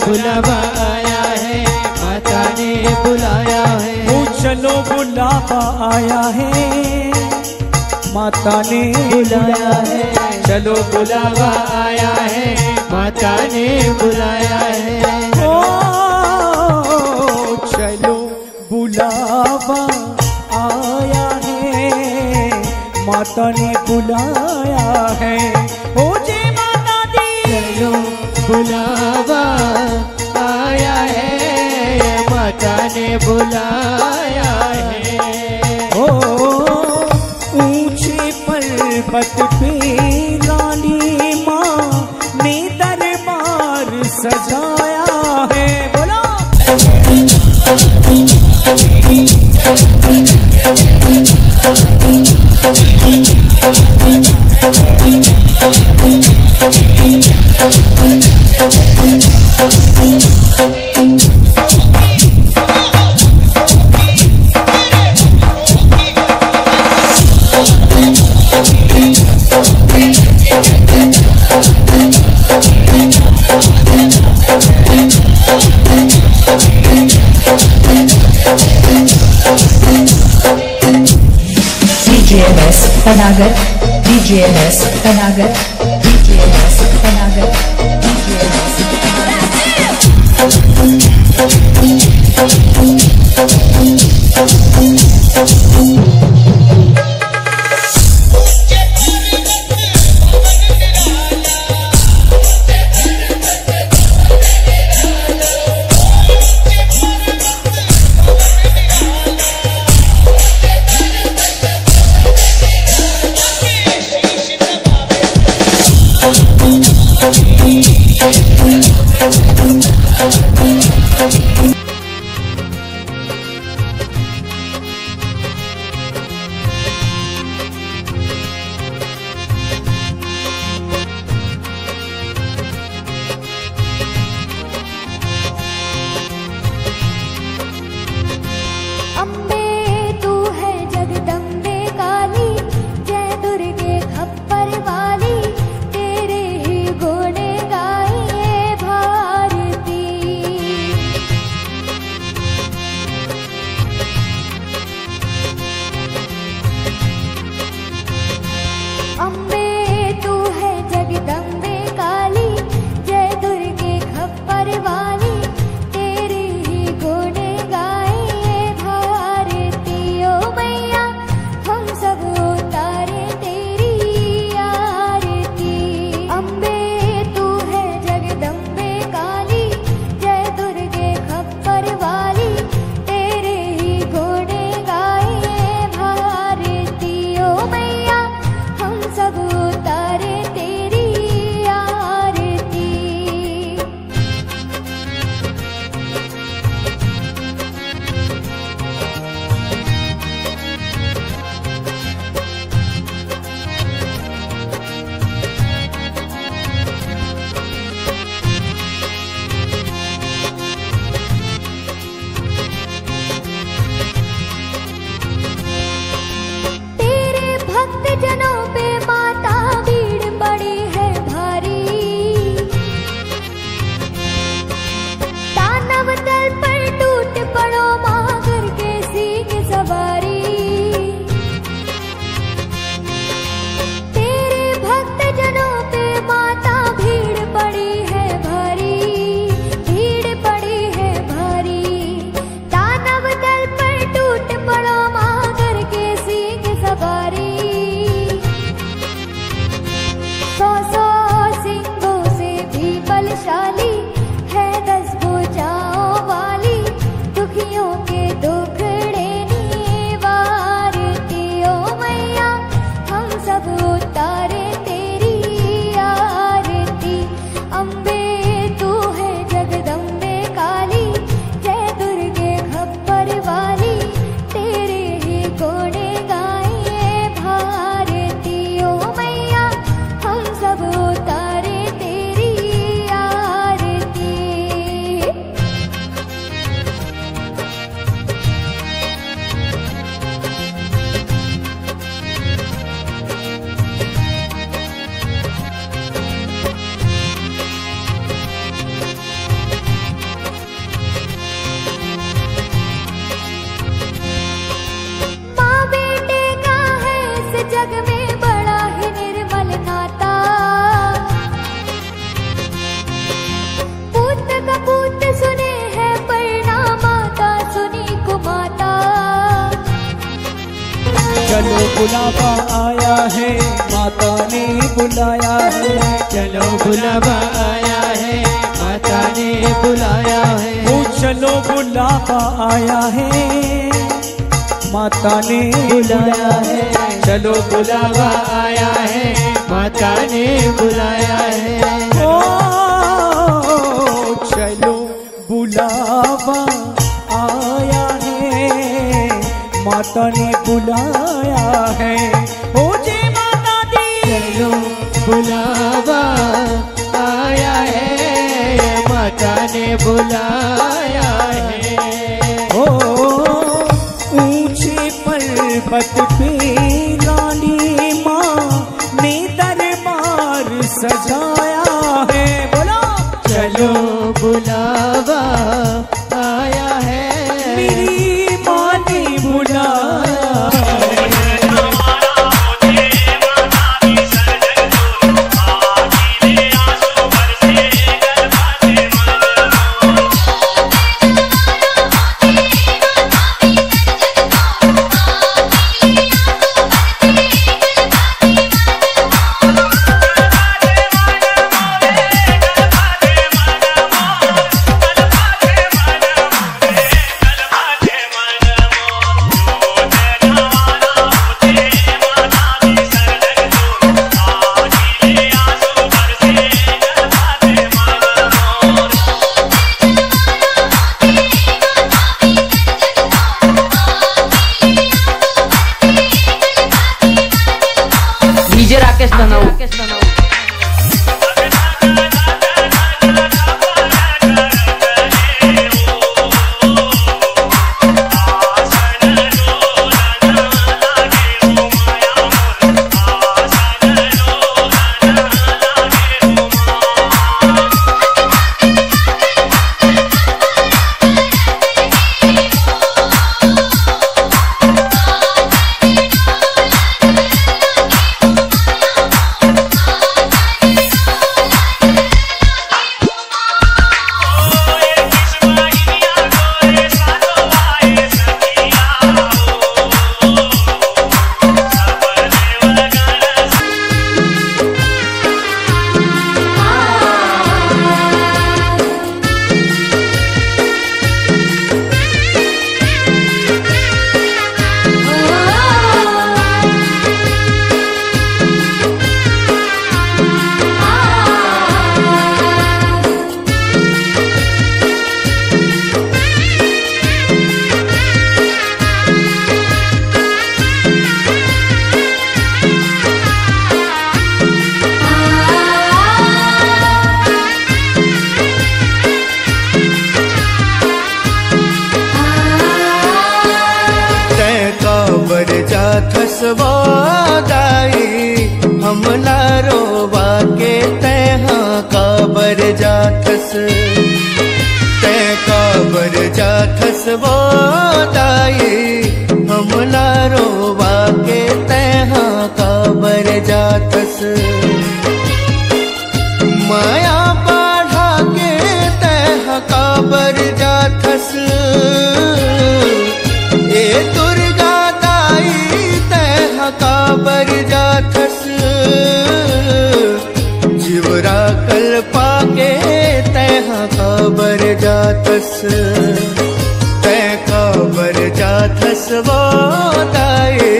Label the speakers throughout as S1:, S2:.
S1: बुलावा आया है, माता ने बुलाया है।
S2: ओ चलो बुलावा आया है, माता ने
S1: बुलाया है। चलो बुलावा आया है, माता ने बुलाया है।
S2: ओ चलो बुलावा आया है, माता ने बुलाया है। ओ जे माता दी
S1: चलो बुलावा आया है, माता ने बुलाया है।
S2: ओ ऊंचे पर्वत पे रानी माँ ने दरबार सजाया है। बोलो
S3: DJMS Panagat, DJMS Panagat, DJMS Panagat, DJMS
S4: जग में बड़ा ही निर्मल नाता। पूत कपूत सुने हैं परना, माता सुनी कुमाता।
S2: चलो बुलावा आया है, माता ने बुलाया है।
S1: चलो बुलावा आया है, माता ने बुलाया है।
S2: ओ चलो बुलावा आया है, माता ने
S1: बुलाया है। चलो बुलावा आया है, माता ने बुलाया है।
S2: ओ चलो बुलावा आया है, माता ने बुलाया है। ओ जय माता दी।
S1: चलो बुलावा आया है, माता ने बुलाया है।
S2: ओ ऊंचे पर्वत पे लाली माँ ने दरबार सजाया है। बोलो
S1: चलो बुलावा आया है,
S2: मेरी माँ ने बुलाया है।
S5: राकेश बनाओ।
S6: थसवादाई हमला रोवा के तैहा काबर जाथस तै काबर जाथस वादाई हमला रोवा के तैहा काबर जाथस माया बढ़ा के तैहा काबर जाथस ए दुर्गा दाई तैहा काबर जाथस जीवरा कल्पा के तैहा काबर जाथस तै काबर जाथस वादाए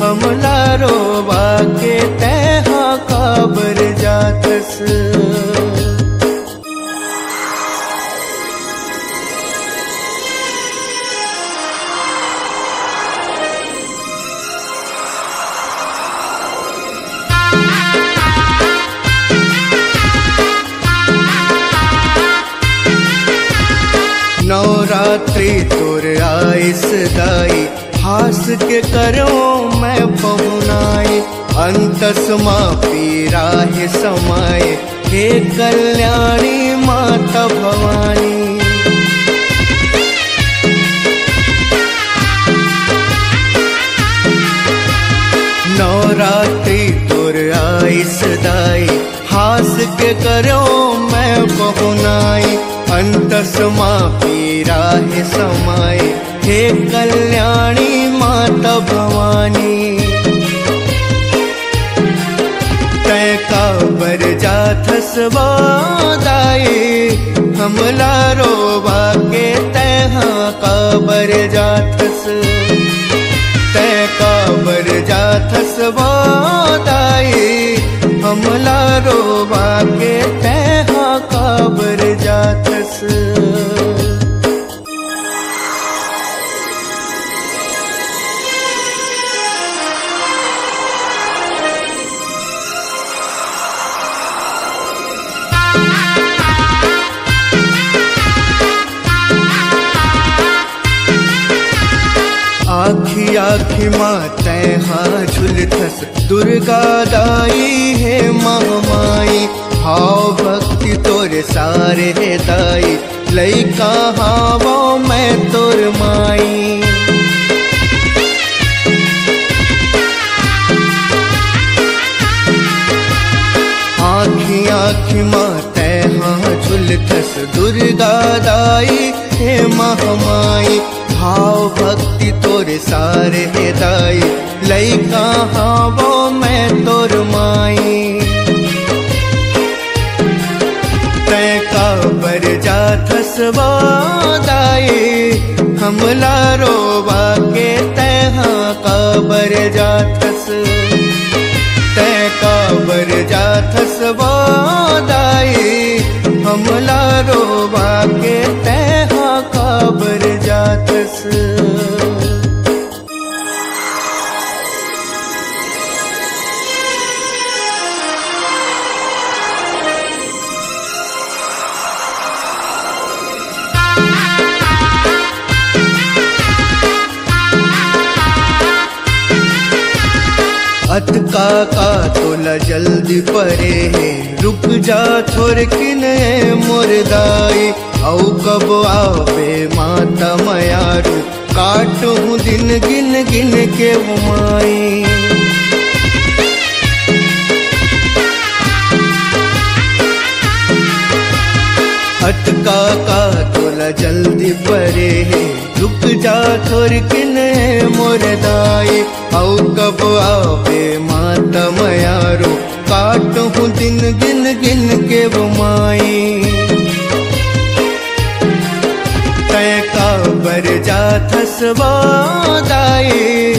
S6: हमला रोवा के तैहा काबर जाथस। नवरात्रि तुर आइस दाई हास के करो मैं पहुनाई अंतस माँ पीरा है समाये हे कल्याणी माता भवानी नवरात्रि तुर आइस दाई, हास के करो मैं बहुनाई। अंतस माँ पीरा है समाई, हे कल्याणी माता भवानी। तय काबर जाथस वादाई, हमला रोबा के तय काबर जाथस। तय काबर जाथस वादाई, हमला रोबा के तय काबर जाथस। आखी आखी माँ तैहा झुलथस, दुर्गा दाई है महामाई। भाव भक्ति तोर सारे है दाई, लइका हावो मैं तोर माई। आखी आखी माँ तैहा झुलथस, दुर्गा दाई है महामाई। भाव भक्ति तोरे सारे है दाई, लइका हावो मैं तोर माई। तय काबर जाथस वादाई, हमला रोबा के तय काबर जाथस। तय काबर जाथस वादाई, हमला रोबा के तय काबर जाथस। अतका का तोला जल्दी परे है, रुक जा थोर किने मुर्दाई। औ कब आवे माता मयारू, काटूं दिन गिन गिन के उमाई। अटका का तोला जल्दी परे है, रुक जा थोर किने मुर्दाई। औ कब आवे माता मयारू, काटूं दिन गिन गिन के उमाई। तय काबर जाथस वादाई,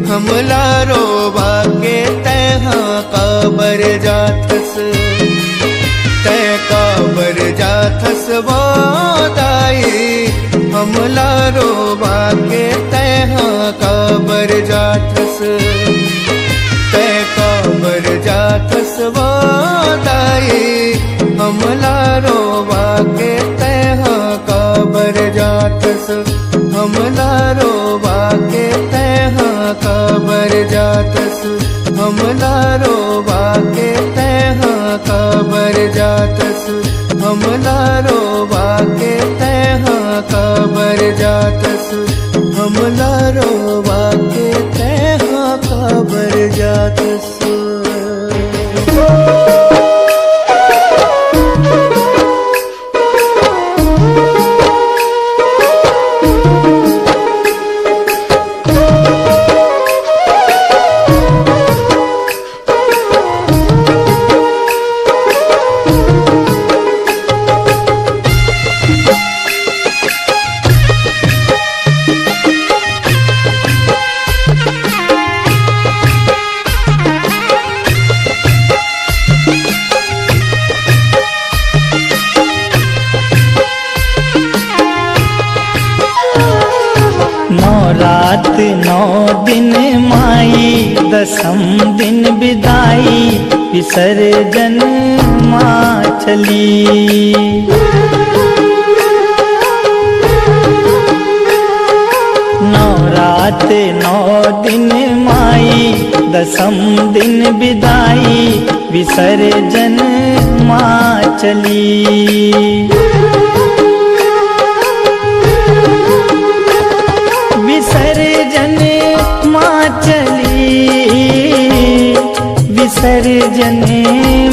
S6: हमला रोबा के तय काबर जाथस। तय काबर जाथस वादाई, हमला रोबा के तय काबर जाथस। तय काबर जाथस वादाई, हमला रोबा के तय काबर जाथस। हमला रोबा के तय काबर जाथस। हमला रोबा के तय काबर जाथस। हमला रोबा के तय काबर जाथस। हमला रोबा के तय काबर जाथस।
S5: रात 9 दिन माई, दसम दिन विदाई, विसर्जन माँ चली। रात 9 दिन माई, दसम दिन विदाई, विसर्जन माँ चली। विसर्जन माँ चली, विसर्जन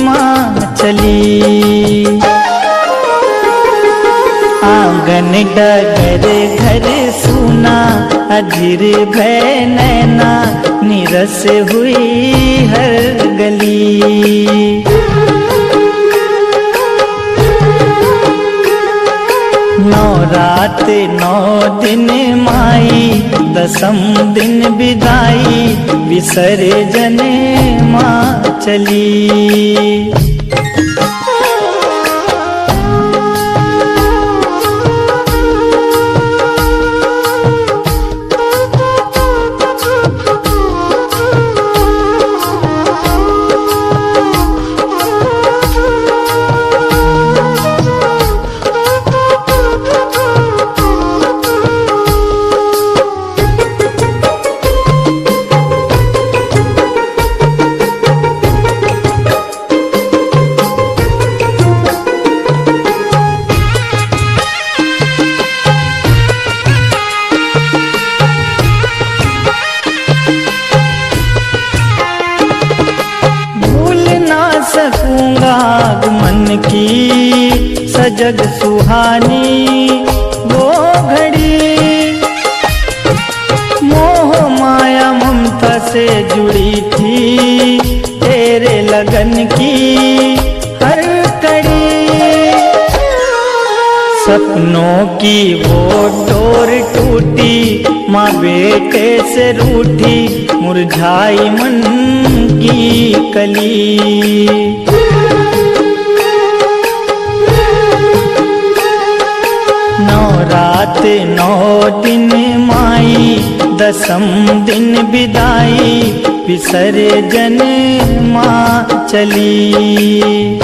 S5: माँ चली। आंगन डगर घर सुना अधीर भय नैना निरस हुई हर गली। नौ रात 9 दिन माई दसम दिन विदाई विसर्जन माँ चली। मन की सजग सुहानी वो घड़ी, मोह माया ममता से जुड़ी थी तेरे लगन की हर कड़ी। सपनों की वो डोर टूटी माँ बेटे से रूठी मुरझाई मन की कली। रात 9 दिन माई दसम दिन विदाई विसर्जन माँ चली।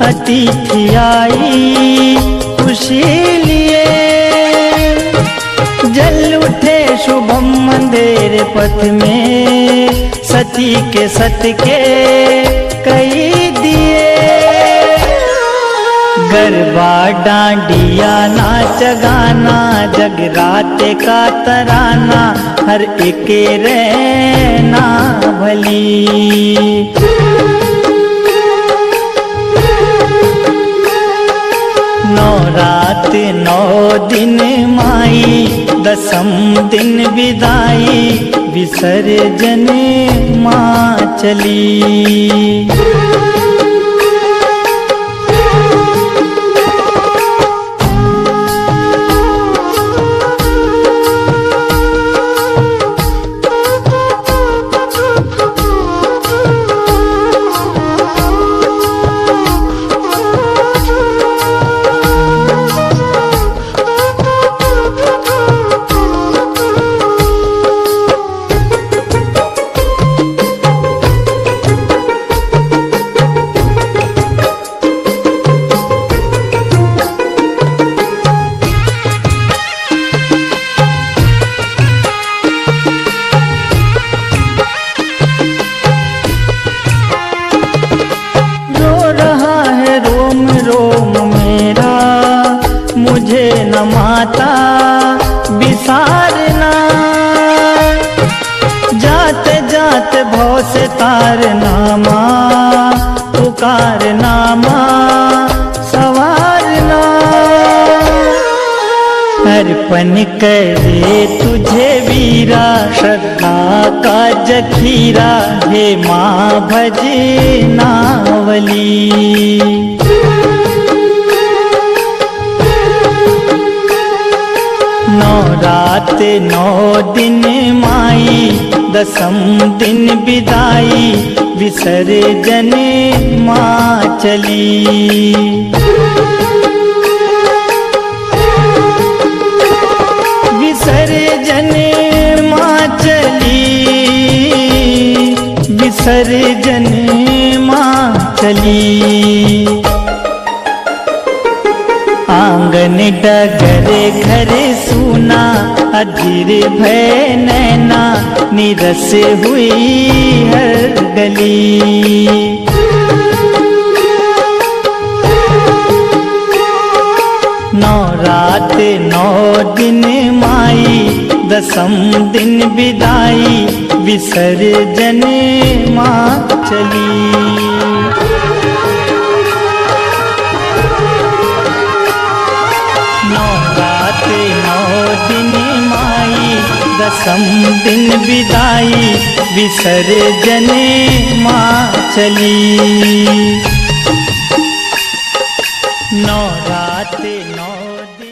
S5: अतिथि आई खुशी लिए, जल उठे शुभम मंदिर पथ में सती के सत के कई दिए। गरबा डांडिया नाच गाना जगराते का तराना हर एक रहना भली। रात 9 दिन माई दसम दिन विदाई विसर्जन माँ चली। माता बिसारना, जाते जाते भव से तारना माँ पुकारना माँ सवारना। अर्पण करे तुझे वीरा श्रद्धा का जखीरा हे माँ भजनावली। रात 9 दिन माई दसम दिन विदाई विसर्जन माँ चली। विसर्जन माँ चली, विसर्जन माँ चली। आंगन डगरे घर सुना अधीर भय नैना निरस हुई हर गली। नौ रात 9 दिन माई दसम दिन विदाई विसर्जन माँ चली। दसम दिन विदाई विसर्जन माँ चली। 9 रात 9 दिन।